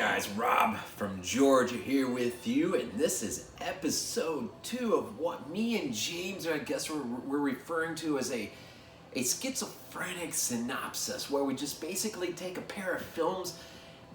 guys, Rob from Georgia here with you, and this is episode 2 of what me and James are, I guess we're referring to as a schizophrenic synopsis, where we just basically take a pair of films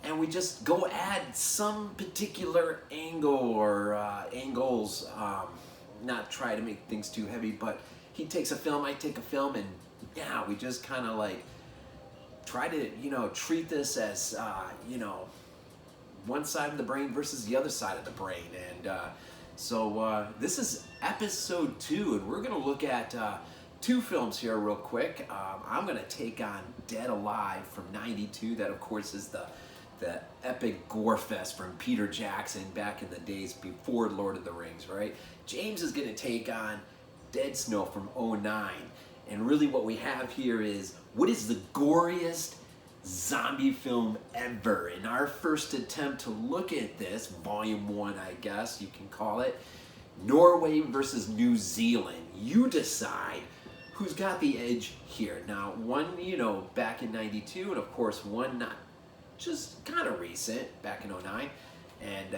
and we just go add some particular angle or angles, not try to make things too heavy, but he takes a film, I take a film, and yeah, we just kind of like try to, treat this as, one side of the brain versus the other side of the brain. And so this is episode 2, and we're going to look at 2 films here real quick. I'm going to take on Dead Alive from '92. That, of course, is the epic gore fest from Peter Jackson back in the days before Lord of the Rings, right? James is going to take on Dead Snow from '09. And really what we have here is, what is the goriest zombie film ever? In our first attempt to look at this, volume 1, I guess you can call it, Norway versus New Zealand. You decide who's got the edge here. Now, one, back in '92, and of course one not just kind of recent, back in '09. And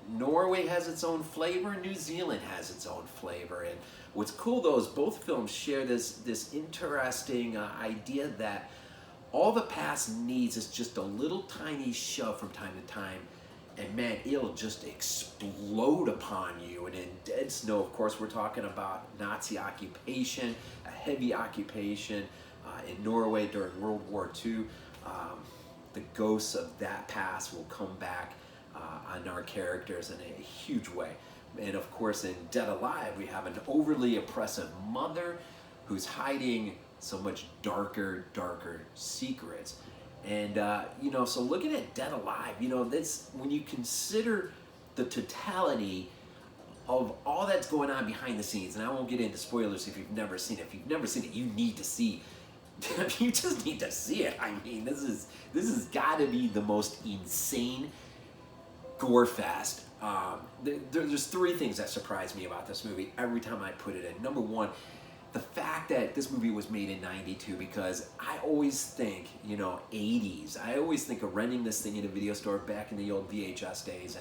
Norway has its own flavor, New Zealand has its own flavor. And what's cool though is both films share this interesting idea that all the past needs is just a little tiny shove from time to time, and man, it'll just explode upon you. And in Dead Snow, of course, we're talking about Nazi occupation, a heavy occupation in Norway during World War II. The ghosts of that past will come back on our characters in a huge way. And of course, in Dead Alive, we have an overly oppressive mother who's hiding so much darker secrets. And, so looking at Dead Alive, this, when you consider the totality of all that's going on behind the scenes, and I won't get into spoilers if you've never seen it. If you've never seen it, you need to see. You just need to see it. I mean, this has got to be the most insane gore fest. There's 3 things that surprise me about this movie every time I put it in. Number 1, the fact that this movie was made in '92, because I always think, 80s. I always think of renting this thing in a video store back in the old VHS days,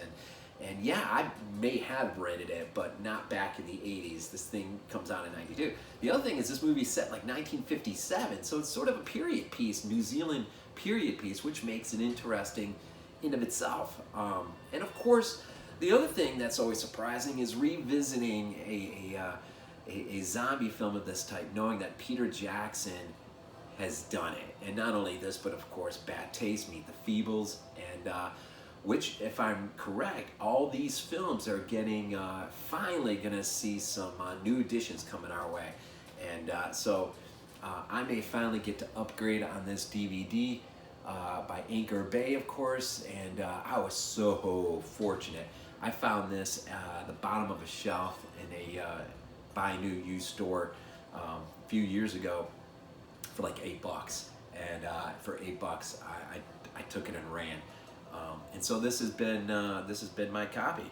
and yeah, I may have rented it, but not back in the 80s. This thing comes out in '92. The other thing is this movie's set like 1957, so it's sort of a period piece, New Zealand period piece, which makes it interesting in of itself. And of course, the other thing that's always surprising is revisiting a zombie film of this type, knowing that Peter Jackson has done it. And not only this, but of course, Bad Taste, Meet the Feebles, and which, if I'm correct, all these films are getting, finally gonna see some new additions coming our way. And so I may finally get to upgrade on this DVD by Anchor Bay, of course, and I was so fortunate. I found this at the bottom of a shelf in a buy new used store a few years ago for like $8, and for $8 I took it and ran. And so this has been my copy.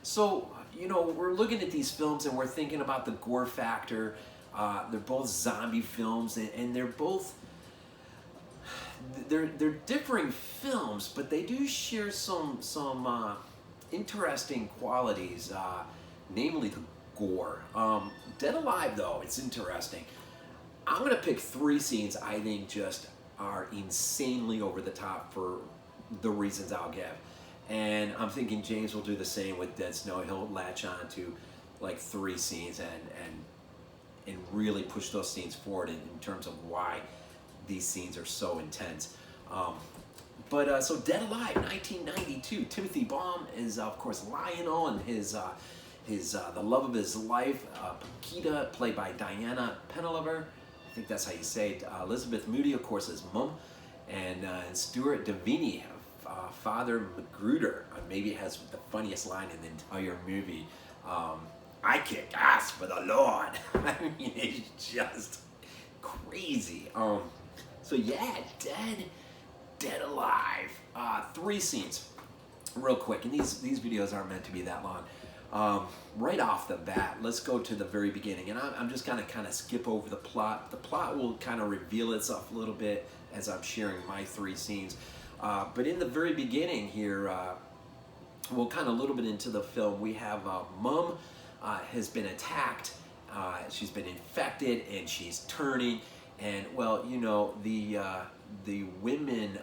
So we're looking at these films and we're thinking about the gore factor. They're both zombie films, and they're both they're differing films, but they do share some interesting qualities, namely the gore. Dead Alive, though, it's interesting. I'm gonna pick 3 scenes I think just are insanely over the top for the reasons I'll give. And I'm thinking James will do the same with Dead Snow. He'll latch on to like 3 scenes and really push those scenes forward in terms of why these scenes are so intense. So Dead Alive, 1992. Timothy Balme is, of course, Lionel, and his the love of his life, Paquita, played by Diana Peñalver. I think that's how you say it. Elizabeth Moody, of course, is Mum, and Stuart Devenie, Father McGruder. Maybe has the funniest line in the entire movie. I kick ass for the Lord. I mean, it's just crazy. So yeah, Dead Alive. 3 scenes, real quick, and these videos aren't meant to be that long. Right off the bat, let's go to the very beginning, and I'm just gonna kind of skip over the plot. The plot will kind of reveal itself a little bit as I'm sharing my 3 scenes. But in the very beginning here, well, kind of a little bit into the film, we have Mom has been attacked. She's been infected, and she's turning. And well, you know, the women,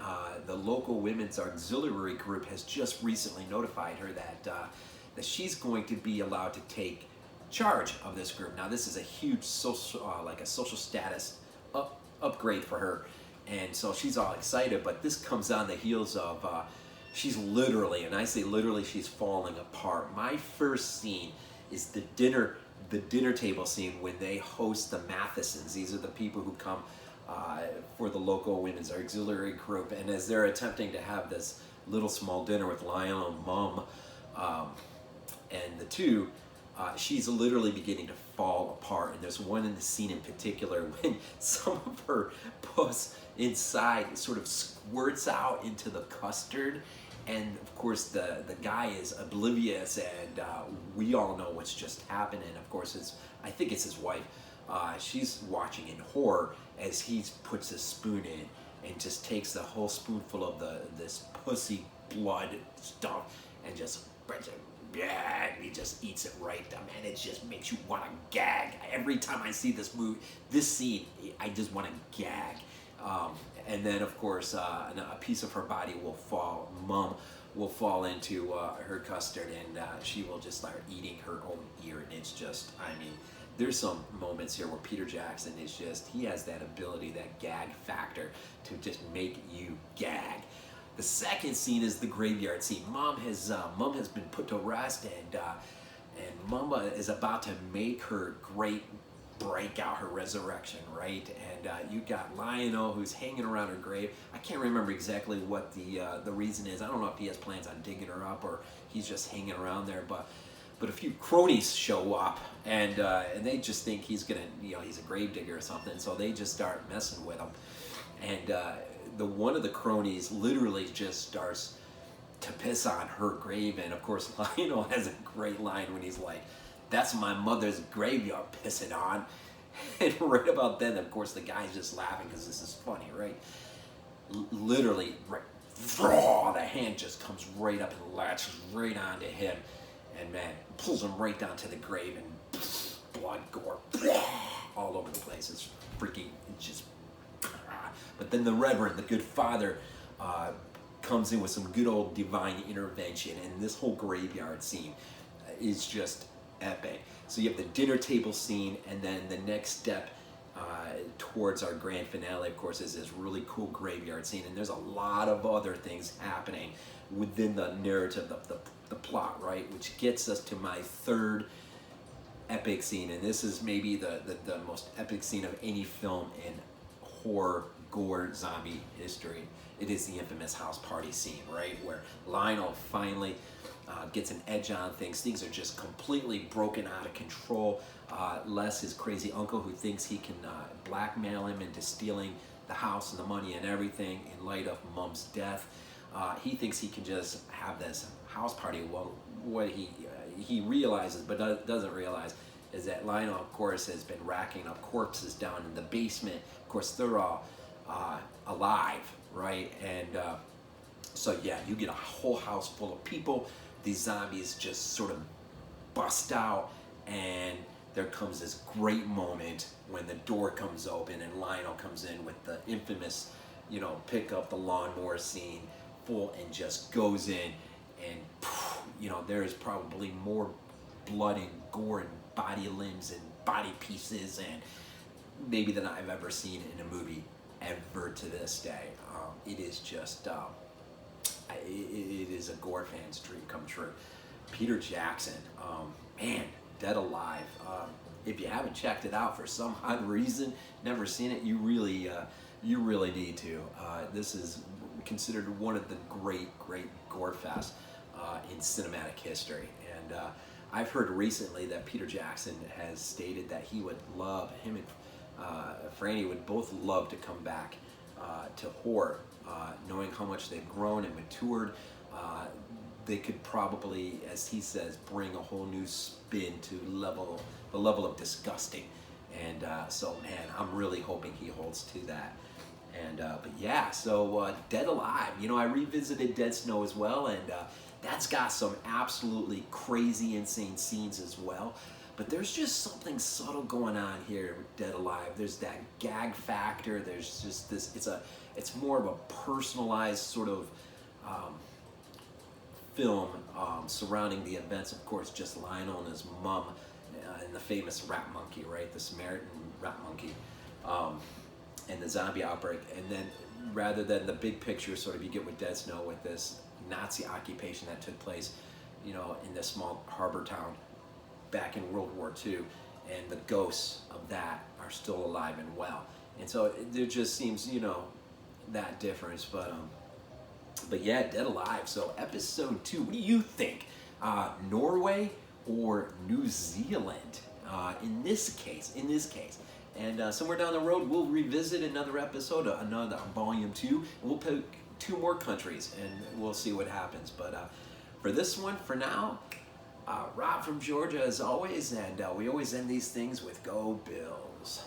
the local women's auxiliary group has just recently notified her that she's going to be allowed to take charge of this group. Now, this is a huge social, like a social status upgrade for her, and so she's all excited. But this comes on the heels of she's literally, and I say literally, she's falling apart. My first scene is the dinner table scene when they host the Mathesons. These are the people who come for the local women's auxiliary group, and as they're attempting to have this little small dinner with Lionel and Mom, and the two, she's literally beginning to fall apart. And there's one in the scene in particular when some of her pus inside sort of squirts out into the custard, and of course the guy is oblivious, and we all know what's just happened. And of course I think it's his wife. She's watching in horror as he puts a spoon in and just takes the whole spoonful of this pussy blood stuff and just, yeah, he just eats it right down, man. It just makes you want to gag. Every time I see this scene, I just want to gag. And then, of course, a piece of her body will fall. Mom will fall into her custard, and she will just start eating her own ear. And it's just, I mean, there's some moments here where Peter Jackson is just, he has that ability, that gag factor to just make you gag. The second scene is the graveyard scene. Mom has been put to rest, and Mama is about to make her great breakout, her resurrection, right? And you got Lionel, who's hanging around her grave. I can't remember exactly what the reason is. I don't know if he has plans on digging her up or he's just hanging around there. But a few cronies show up, and they just think he's gonna, he's a gravedigger or something. So they just start messing with him, and one of the cronies literally just starts to piss on her grave. And of course Lionel has a great line when he's like, "That's my mother's grave you're pissing on." And right about then, of course, the guy's just laughing because this is funny, right? Literally, right, the hand just comes right up and latches right onto him, and man, pulls him right down to the grave, and blood, gore, all over the place. It's freaking just. But then the Reverend, the good father, comes in with some good old divine intervention, and this whole graveyard scene is just epic. So you have the dinner table scene, and then the next step towards our grand finale, of course, is this really cool graveyard scene. And there's a lot of other things happening within the narrative, the plot, right? Which gets us to my third epic scene, and this is maybe the most epic scene of any film in horror, gore, zombie history. It is the infamous house party scene, right? Where Lionel finally gets an edge on things. Things are just completely broken out of control. Les, his crazy uncle, who thinks he can blackmail him into stealing the house and the money and everything in light of Mom's death. He thinks he can just have this house party. Well, what he realizes but doesn't realize is that Lionel, of course, has been racking up corpses down in the basement. Of course, they're all alive, right? And so yeah, you get a whole house full of people. These zombies just sort of bust out, and there comes this great moment when the door comes open and Lionel comes in with the infamous, pick up the lawnmower scene full and just goes in, and there is probably more blood and gore and body limbs and body pieces and maybe than I've ever seen in a movie ever to this day. It is just, it is a gore fan's dream come true. Peter Jackson, man, Dead Alive. If you haven't checked it out for some odd reason, never seen it, you really need to. This is considered one of the great gore fests in cinematic history. And I've heard recently that Peter Jackson has stated that he would love, him and Franny would both love to come back to horror, knowing how much they've grown and matured. They could probably, as he says, bring a whole new spin to the level of disgusting. And so, man, I'm really hoping he holds to that. And but yeah, so Dead Alive. You know, I revisited Dead Snow as well, and that's got some absolutely crazy, insane scenes as well. But there's just something subtle going on here with Dead Alive. There's that gag factor. There's just this. It's more of a personalized sort of film surrounding the events. Of course, just Lionel and his mom and the famous rat monkey, right? The Samaritan rat monkey, and the zombie outbreak. And then, rather than the big picture, sort of you get with Dead Snow with this Nazi occupation that took place, you know, in this small harbor town back in World War II, and the ghosts of that are still alive and well. And so there just seems, you know, that difference. But yeah, Dead Alive. So episode 2, what do you think? Norway or New Zealand? In this case. And somewhere down the road, we'll revisit another episode, another volume 2, and we'll pick 2 more countries, and we'll see what happens. But for this one, for now, Rob from Georgia as always, and we always end these things with Go Bills.